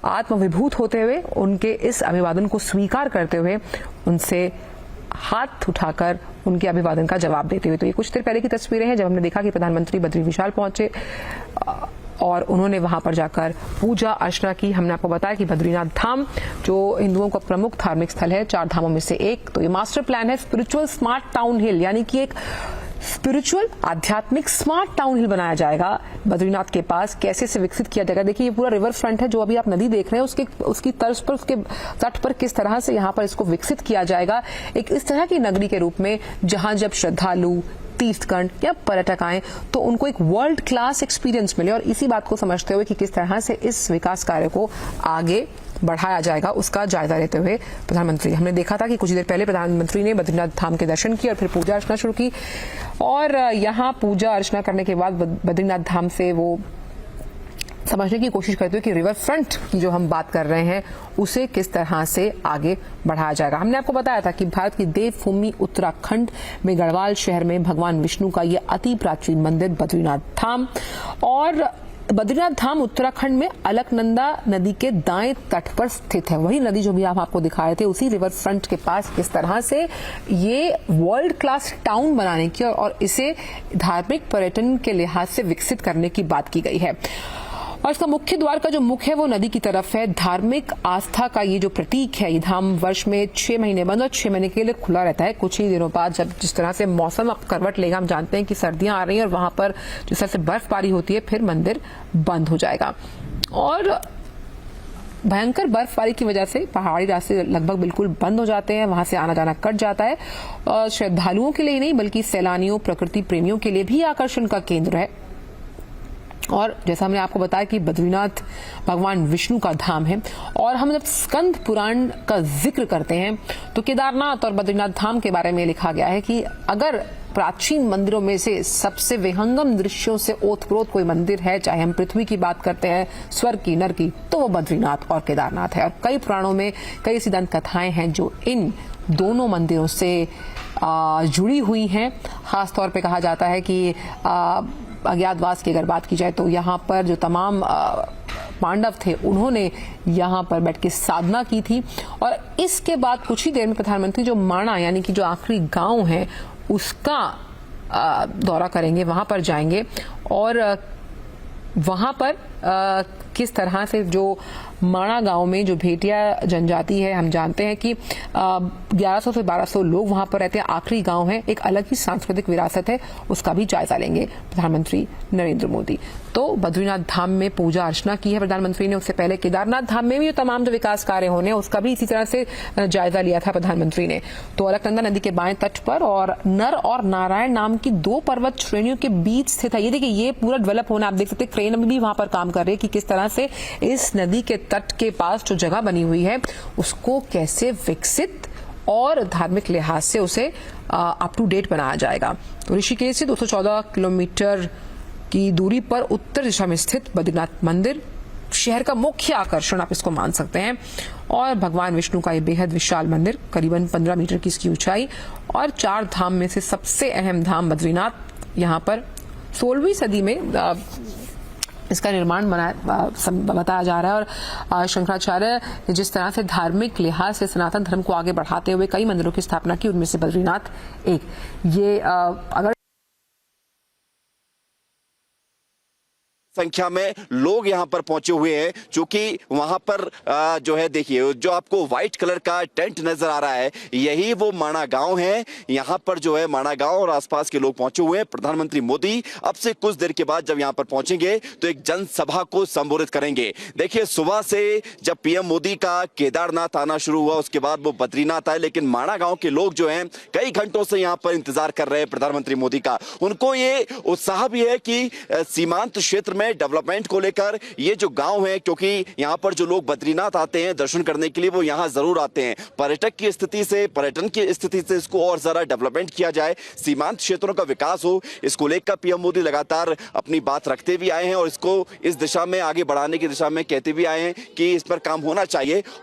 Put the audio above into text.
आत्मविभूत होते हुए उनके इस अभिवादन को स्वीकार करते हुए उनसे हाथ उठाकर उनके अभिवादन का जवाब देते हुए। तो ये कुछ देर पहले की तस्वीरें हैं जब हमने देखा कि प्रधानमंत्री बद्री विशाल पहुंचे और उन्होंने वहां पर जाकर पूजा अर्चना की। हमने आपको बताया कि बद्रीनाथ धाम जो हिंदुओं का प्रमुख धार्मिक स्थल है, 4 धामों में से एक। तो ये मास्टर प्लान है स्पिरिचुअल स्मार्ट टाउन हिल, यानी कि एक स्पिरिचुअल आध्यात्मिक स्मार्ट टाउन हिल बनाया जाएगा बद्रीनाथ के पास। कैसे इसे विकसित किया जाएगा, देखिए ये पूरा रिवर फ्रंट है जो अभी आप नदी देख रहे हैं, उसकी तर्ज पर, उसके तट पर किस तरह से यहाँ पर इसको विकसित किया जाएगा एक इस तरह की नगरी के रूप में जहां जब श्रद्धालु, तीर्थगण या पर्यटक आए तो उनको एक वर्ल्ड क्लास एक्सपीरियंस मिले। और इसी बात को समझते हुए कि किस तरह से इस विकास कार्य को आगे बढ़ाया जाएगा उसका जायजा लेते हुए प्रधानमंत्री, हमने देखा था कि कुछ देर पहले प्रधानमंत्री ने बद्रीनाथ धाम के दर्शन किए और फिर पूजा अर्चना शुरू की। और यहाँ पूजा अर्चना करने के बाद बद्रीनाथ धाम से वो समझने की कोशिश करते हुए कि रिवर फ्रंट की जो हम बात कर रहे हैं उसे किस तरह से आगे बढ़ाया जाएगा। हमने आपको बताया था कि भारत की देवभूमि उत्तराखंड में गढ़वाल शहर में भगवान विष्णु का ये अति प्राचीन मंदिर बद्रीनाथ धाम, और बद्रीनाथ धाम उत्तराखंड में अलकनंदा नदी के दाएं तट पर स्थित है। वही नदी जो भी हम आपको दिखाए थे उसी रिवर फ्रंट के पास किस तरह से ये वर्ल्ड क्लास टाउन बनाने की और इसे धार्मिक पर्यटन के लिहाज से विकसित करने की बात की गई है। और इसका मुख्य द्वार का जो मुख है वो नदी की तरफ है। धार्मिक आस्था का ये जो प्रतीक है, ये धाम वर्ष में 6 महीने बंद और 6 महीने के लिए खुला रहता है। कुछ ही दिनों बाद जब जिस तरह से मौसम अब करवट लेगा, हम जानते हैं कि सर्दियां आ रही हैं और वहां पर जिस तरह से बर्फबारी होती है फिर मंदिर बंद हो जाएगा। और भयंकर बर्फबारी की वजह से पहाड़ी रास्ते लगभग बिल्कुल बंद हो जाते हैं, वहां से आना जाना कट जाता है। और श्रद्धालुओं के लिए ही नहीं बल्कि सैलानियों, प्रकृति प्रेमियों के लिए भी आकर्षण का केंद्र है। और जैसा हमने आपको बताया कि बद्रीनाथ भगवान विष्णु का धाम है। और हम जब स्कंद पुराण का जिक्र करते हैं तो केदारनाथ और बद्रीनाथ धाम के बारे में लिखा गया है कि अगर प्राचीन मंदिरों में से सबसे विहंगम दृश्यों से ओतप्रोत कोई मंदिर है, चाहे हम पृथ्वी की बात करते हैं, स्वर्ग की, नर की, तो वो बद्रीनाथ और केदारनाथ है। और कई पुराणों में कई सिद्धांत कथाएं हैं जो इन दोनों मंदिरों से जुड़ी हुई हैं। खासतौर पे कहा जाता है कि अज्ञातवास की अगर बात की जाए तो यहाँ पर जो तमाम पांडव थे उन्होंने यहाँ पर बैठ के साधना की थी। और इसके बाद कुछ ही देर में प्रधानमंत्री जो माणा यानी कि जो आखिरी गांव है उसका दौरा करेंगे, वहां पर जाएंगे और वहां पर किस तरह से जो माणा गांव में जो भेटिया जनजाति है, हम जानते हैं कि 1100 से 1200 लोग वहां पर रहते हैं, आखिरी गांव है, एक अलग ही सांस्कृतिक विरासत है, उसका भी जायजा लेंगे प्रधानमंत्री नरेंद्र मोदी। तो बद्रीनाथ धाम में पूजा अर्चना की है प्रधानमंत्री ने, उससे पहले केदारनाथ धाम में भी तमाम जो विकास कार्य होने उसका भी इसी तरह से जायजा लिया था प्रधानमंत्री ने। तो अलकनंदा नदी के बाएं तट पर और नर और नारायण नाम की 2 पर्वत श्रेणियों के बीच स्थित है। ये देखिए ये पूरा डेवलप होना, आप देख सकते हैं क्रेन भी वहां पर काम कर रही है कि किस तरह से इस नदी के तट के पास जो जगह बनी हुई है उसको कैसे विकसित और धार्मिक लिहाज से उसे अप टू डेट बनाया जाएगा। तो ऋषिकेश से 214 किलोमीटर की दूरी पर उत्तर दिशा में स्थित बद्रीनाथ मंदिर शहर का मुख्य आकर्षण आप इसको मान सकते हैं। और भगवान विष्णु का ये बेहद विशाल मंदिर, करीबन 15 मीटर की इसकी ऊंचाई, और 4 धाम में से सबसे अहम धाम बद्रीनाथ, यहाँ पर 16वीं सदी में इसका निर्माण बताया जा रहा है। और शंकराचार्य ने जिस तरह से धार्मिक लिहाज से सनातन धर्म को आगे बढ़ाते हुए कई मंदिरों की स्थापना की, उनमें से बद्रीनाथ एक। ये अगर संख्या में लोग यहां पर पहुंचे हुए हैं, क्योंकि वहां पर जो है देखिए जो आपको व्हाइट कलर का टेंट नजर आ रहा है यही वो माणा गांव है। यहां पर जो है माणा गांव और आसपास के लोग पहुंचे हुए हैं। प्रधानमंत्री मोदी अब से कुछ देर के बाद जब यहां पर पहुंचेंगे तो एक जनसभा को संबोधित करेंगे। देखिए सुबह से जब पीएम मोदी का केदारनाथ आना शुरू हुआ उसके बाद वो बद्रीनाथ आए, लेकिन माणा गांव के लोग जो हैं कई घंटों से यहां पर इंतजार कर रहे हैं प्रधानमंत्री मोदी का। उनको ये उत्साह भी है कि सीमांत क्षेत्र में डेवलपमेंट को लेकर ये जो गांव है, क्योंकि यहां पर जो लोग बद्रीनाथ आते हैं दर्शन करने के लिए वो यहां जरूर आते हैं। पर्यटक की स्थिति से, पर्यटन की स्थिति से इसको और ज्यादा डेवलपमेंट किया जाए, सीमांत क्षेत्रों का विकास हो, इसको लेकर पीएम मोदी लगातार अपनी बात रखते भी आए हैं और इसको इस दिशा में आगे बढ़ाने की दिशा में कहते भी आए हैं कि इस पर काम होना चाहिए।